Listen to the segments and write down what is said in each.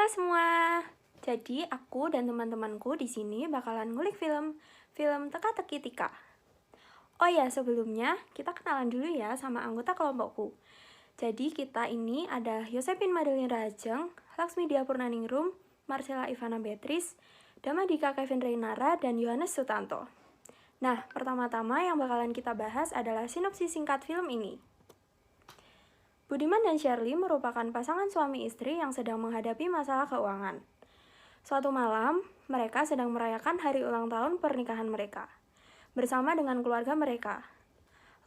semua. Jadi aku dan teman-temanku di sini bakalan ngulik film Teka-teki Tika. Oh ya, sebelumnya kita kenalan dulu ya sama anggota kelompokku. Jadi kita ini ada Yosepin Madeline Rajeng, Laksmi Dia Purnaningrum, Marcella Ivana Beatrice, Damadika Kevin Reynara, dan Yohanes Sutanto. Nah, pertama-tama yang bakalan kita bahas adalah sinopsis singkat film ini. Budiman dan Shirley merupakan pasangan suami istri yang sedang menghadapi masalah keuangan. Suatu malam, mereka sedang merayakan hari ulang tahun pernikahan mereka, bersama dengan keluarga mereka.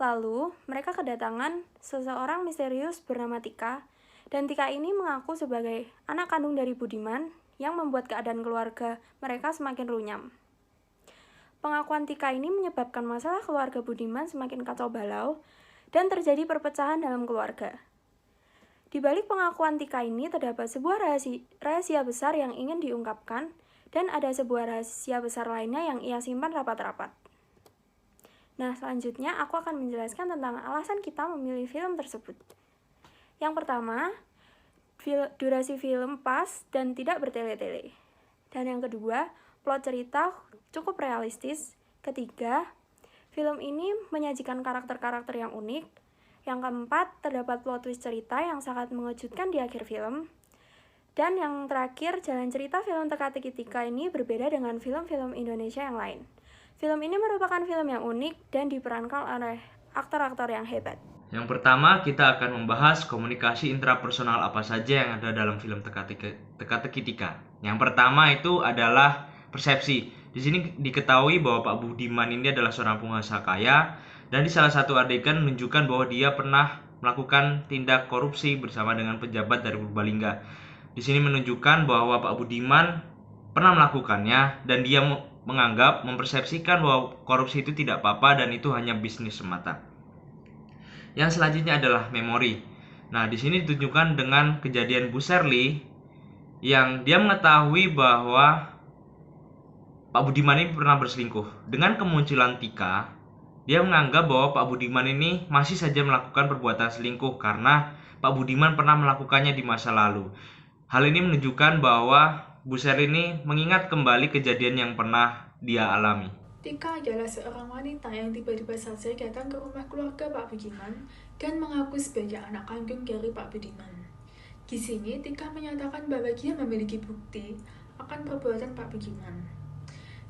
Lalu, mereka kedatangan seseorang misterius bernama Tika, dan Tika ini mengaku sebagai anak kandung dari Budiman yang membuat keadaan keluarga mereka semakin runyam. Pengakuan Tika ini menyebabkan masalah keluarga Budiman semakin kacau balau, dan terjadi perpecahan dalam keluarga. Di balik pengakuan Tika ini terdapat sebuah rahasia besar yang ingin diungkapkan, dan ada sebuah rahasia besar lainnya yang ia simpan rapat-rapat. Nah, selanjutnya aku akan menjelaskan tentang alasan kita memilih film tersebut. Yang pertama, durasi film pas dan tidak bertele-tele. Dan yang kedua, plot cerita cukup realistis. Ketiga, film ini menyajikan karakter-karakter yang unik. Yang keempat, terdapat plot twist cerita yang sangat mengejutkan di akhir film. Dan yang terakhir, jalan cerita film Teka-teki Tika ini berbeda dengan film-film Indonesia yang lain. Film ini merupakan film yang unik dan diperankan oleh aktor-aktor yang hebat. Yang pertama, kita akan membahas komunikasi intrapersonal apa saja yang ada dalam film Teka-teki Tika. Yang pertama itu adalah persepsi. Di sini diketahui bahwa Pak Budiman ini adalah seorang pengusaha kaya, dan di salah satu adegan menunjukkan bahwa dia pernah melakukan tindak korupsi bersama dengan pejabat dari Purbalingga. Di sini menunjukkan bahwa Pak Budiman pernah melakukannya, dan dia mempersepsikan bahwa korupsi itu tidak apa-apa dan itu hanya bisnis semata. Yang selanjutnya adalah memori. Nah, di sini ditunjukkan dengan kejadian Bu Shirley yang dia mengetahui bahwa Pak Budiman ini pernah berselingkuh. Dengan kemunculan Tika, dia menganggap bahwa Pak Budiman ini masih saja melakukan perbuatan selingkuh karena Pak Budiman pernah melakukannya di masa lalu. Hal ini menunjukkan bahwa Bu Shirley ini mengingat kembali kejadian yang pernah dia alami. Tika adalah seorang wanita yang tiba-tiba saja datang ke rumah keluarga Pak Budiman dan mengaku sebagai anak kandung dari Pak Budiman. Di sini, Tika menyatakan bahwa dia memiliki bukti akan perbuatan Pak Budiman.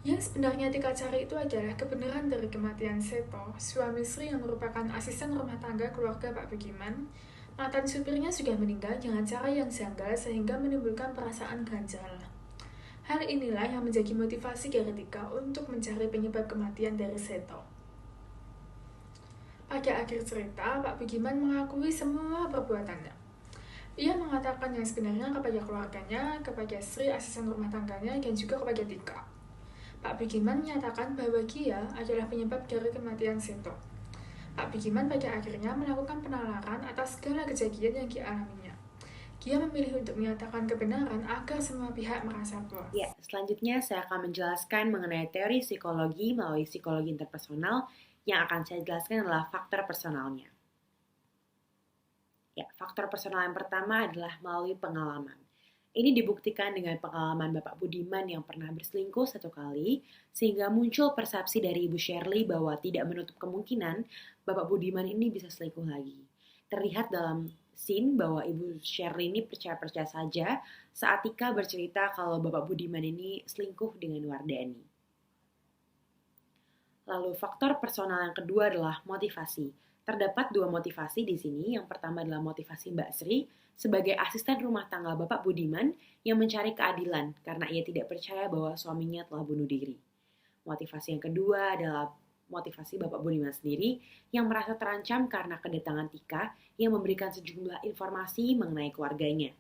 Yang sebenarnya Tika cari itu adalah kebenaran dari kematian Seto, suami istri yang merupakan asisten rumah tangga keluarga Pak Budiman. Mantan supirnya sudah meninggal dengan cara yang janggal sehingga menimbulkan perasaan ganjal. Hal inilah yang menjadi motivasi dari Tika untuk mencari penyebab kematian dari Seto. Pada akhir cerita, Pak Budiman mengakui semua perbuatannya. Ia mengatakan yang sebenarnya kepada keluarganya, kepada istri, asisten rumah tangganya, dan juga kepada Tika. Pak Budiman menyatakan bahwa dia adalah penyebab dari kematian Seto. Pak Budiman pada akhirnya melakukan penalaran atas segala kejadian yang dialaminya. Dia memilih untuk menyatakan kebenaran agar semua pihak merasa puas. Ya, selanjutnya saya akan menjelaskan mengenai teori psikologi melalui psikologi interpersonal. Yang akan saya jelaskan adalah faktor personalnya. Ya, faktor personal yang pertama adalah melalui pengalaman. Ini dibuktikan dengan pengalaman Bapak Budiman yang pernah berselingkuh 1 kali, sehingga muncul persepsi dari Ibu Shirley bahwa tidak menutup kemungkinan Bapak Budiman ini bisa selingkuh lagi. Terlihat dalam scene bahwa Ibu Shirley ini percaya-percaya saja saat Tika bercerita kalau Bapak Budiman ini selingkuh dengan Wardani. Lalu faktor personal yang kedua adalah motivasi. Terdapat 2 motivasi di sini. Yang pertama adalah motivasi Mbak Sri sebagai asisten rumah tangga Bapak Budiman yang mencari keadilan karena ia tidak percaya bahwa suaminya telah bunuh diri. Motivasi yang kedua adalah motivasi Bapak Budiman sendiri yang merasa terancam karena kedatangan Tika yang memberikan sejumlah informasi mengenai keluarganya.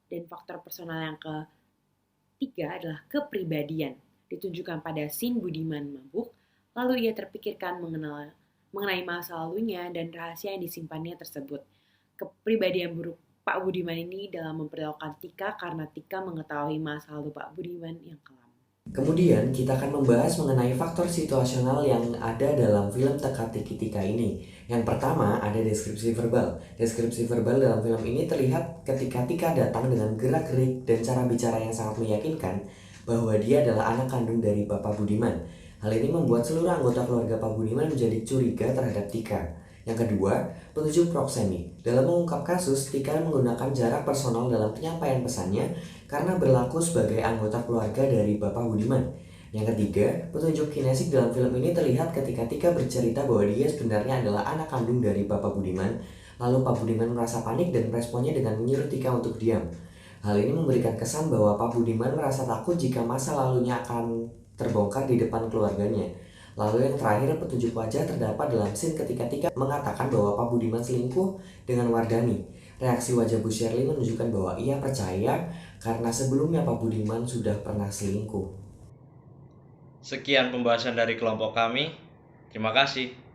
Dan faktor personal yang ketiga adalah kepribadian. Ditunjukkan pada scene Budiman mabuk, lalu ia terpikirkan mengenai masa lalunya dan rahasia yang disimpannya tersebut. Kepribadian buruk Pak Budiman ini dalam memperlakukan Tika karena Tika mengetahui masa lalu Pak Budiman yang kelam. Kemudian kita akan membahas mengenai faktor situasional yang ada dalam film Teka-Teki Tika ini. Yang pertama ada deskripsi verbal. Deskripsi verbal dalam film ini terlihat ketika Tika datang dengan gerak-gerik dan cara bicara yang sangat meyakinkan bahwa dia adalah anak kandung dari Bapak Budiman. Hal ini membuat seluruh anggota keluarga Pak Budiman menjadi curiga terhadap Tika. Yang kedua, petunjuk proksemi. Dalam mengungkap kasus, Tika menggunakan jarak personal dalam penyampaian pesannya karena berlaku sebagai anggota keluarga dari Bapak Budiman. Yang ketiga, petunjuk kinesik dalam film ini terlihat ketika Tika bercerita bahwa dia sebenarnya adalah anak kandung dari Bapak Budiman. Lalu Pak Budiman merasa panik dan meresponnya dengan menyuruh Tika untuk diam. Hal ini memberikan kesan bahwa Pak Budiman merasa takut jika masa lalunya akan terbongkar di depan keluarganya. Lalu yang terakhir, petunjuk wajah terdapat dalam scene ketika Tika mengatakan bahwa Pak Budiman selingkuh dengan Wardani. Reaksi wajah Bu Shirley menunjukkan bahwa ia percaya karena sebelumnya Pak Budiman sudah pernah selingkuh. Sekian pembahasan dari kelompok kami. Terima kasih.